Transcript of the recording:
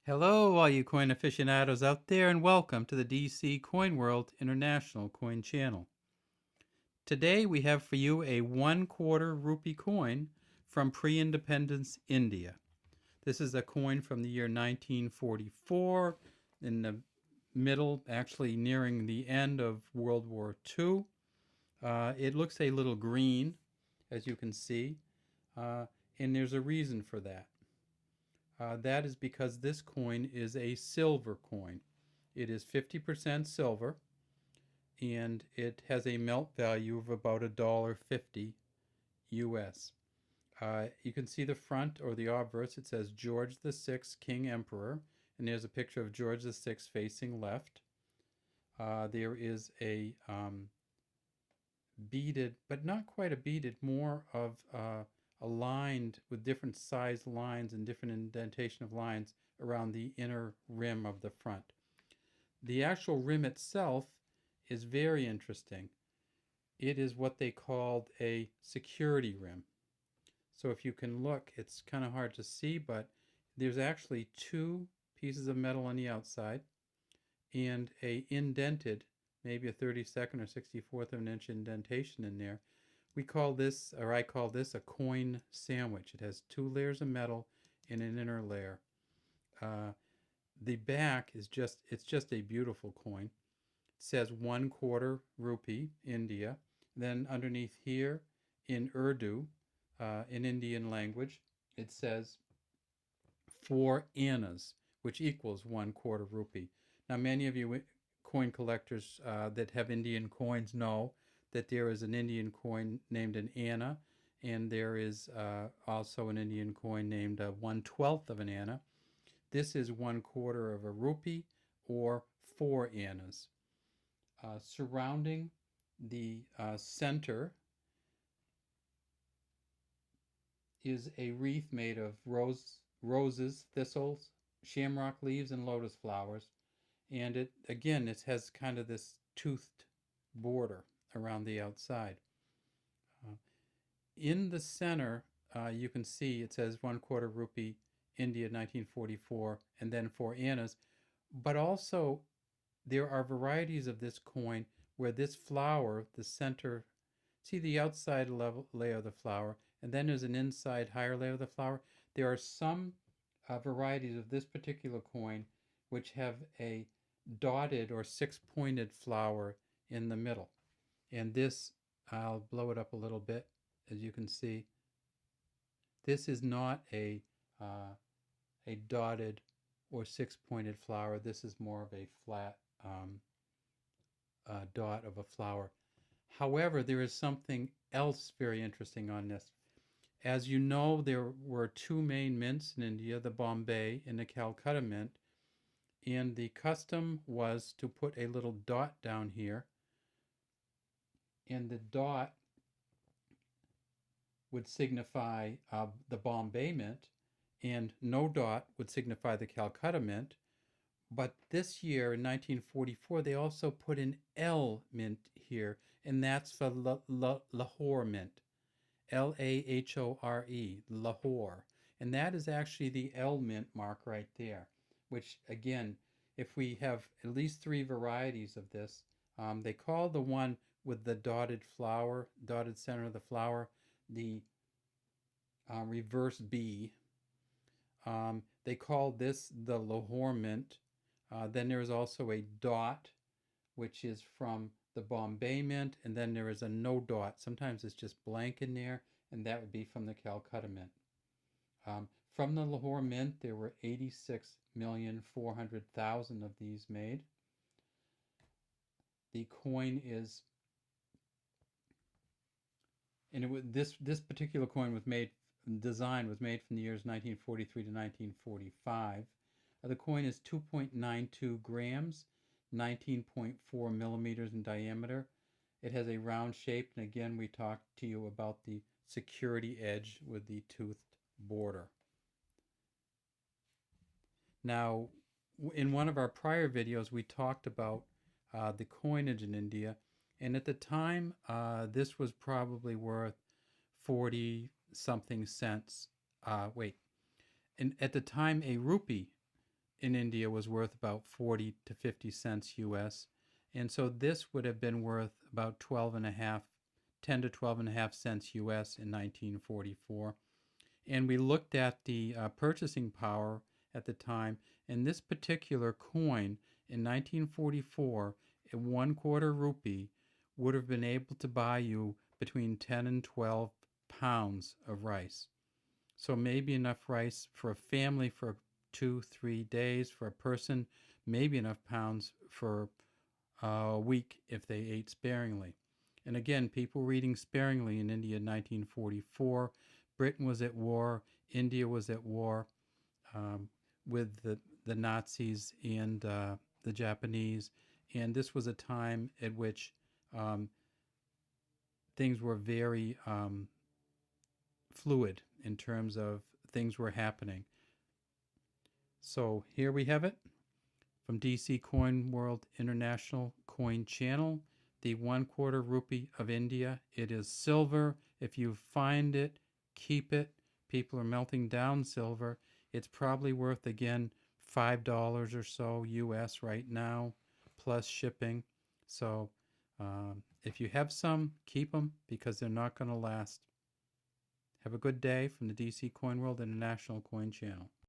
Hello, all you coin aficionados out there, and welcome to the DC Coin World International Coin Channel. Today we have for you a 1/4 rupee coin from pre-independence India. This is a coin from the year 1944, in the middle, actually nearing the end of World War II. It looks a little green, as you can see, and there's a reason for that. That is because this coin is a silver coin. It is 50% silver, and it has a melt value of about $1.50 US. You can see the front or the obverse. It says George VI, King Emperor, and there's a picture of George VI facing left. There is a beaded, but not quite a beaded, more of aligned with different size lines and different indentation of lines around the inner rim of the front. The actual rim itself is very interesting. It is what they called a security rim. So if you can look, it's kind of hard to see, but there's actually two pieces of metal on the outside and a indented, maybe a 32nd or 64th of an inch indentation in there. We call this, or I call this, a coin sandwich. It has two layers of metal and an inner layer. The back is it's just a beautiful coin. It says 1/4 rupee, India. Then underneath here in Urdu, in Indian language, it says 4 annas, which equals 1/4 rupee. Now, many of you coin collectors that have Indian coins know that there is an Indian coin named an anna, and there is also an Indian coin named 1/12 of an anna. This is 1/4 of a rupee, or 4 annas. Surrounding the center is a wreath made of roses, thistles, shamrock leaves, and lotus flowers. And it has kind of this toothed border around the outside. In the center, you can see it says 1/4 rupee, India, 1944, and then 4 annas. But also, there are varieties of this coin where this flower, the center, see the outside layer of the flower, and then there's an inside higher layer of the flower. There are some varieties of this particular coin which have a dotted or six-pointed flower in the middle. And this, I'll blow it up a little bit, as you can see. This is not a dotted or six-pointed flower. This is more of a flat dot of a flower. However, there is something else very interesting on this. As you know, there were two main mints in India, the Bombay and the Calcutta Mint, and the custom was to put a little dot down here, and the dot would signify the Bombay Mint, and no dot would signify the Calcutta Mint. But this year, in 1944, they also put an L mint here, and that's for Lahore Mint. Lahore, Lahore. And that is actually the L mint mark right there, which, again, if we have at least 3 varieties of this, they call the one with the dotted flower, dotted center of the flower, the reverse B. They call this the Lahore Mint. Then there is also a dot, which is from the Bombay Mint, and then there is a no dot. Sometimes it's just blank in there, and that would be from the Calcutta Mint. From the Lahore Mint, there were 86,400,000 of these made. The coin is, and this particular coin was made, design was made from the years 1943 to 1945. The coin is 2.92 grams, 19.4 millimeters in diameter. It has a round shape, and again, we talked to you about the security edge with the toothed border. Now, in one of our prior videos, we talked about the coinage in India, and at the time, this was probably worth 40 something cents. And at the time, a rupee in India was worth about 40 to 50 cents US. And so this would have been worth about 12 and a half, 10 to 12 and a half cents US in 1944. And we looked at the purchasing power at the time, and this particular coin in 1944, a 1/4 rupee, would have been able to buy you between 10 and 12 pounds of rice. So maybe enough rice for a family for 2, 3 days, for a person, maybe enough pounds for a week if they ate sparingly. And again, people were eating sparingly in India in 1944. Britain was at war. India was at war with the Nazis and the Japanese. And this was a time at which things were very fluid in terms of things were happening. So here we have it from DC Coin World International Coin Channel, the 1/4 rupee of India. It is silver. If you find it, keep it. People are melting down silver. It's probably worth, again, $5 or so US right now, plus shipping. So if you have some, keep them because they're not going to last. Have a good day from the DC Coin World International Coin Channel.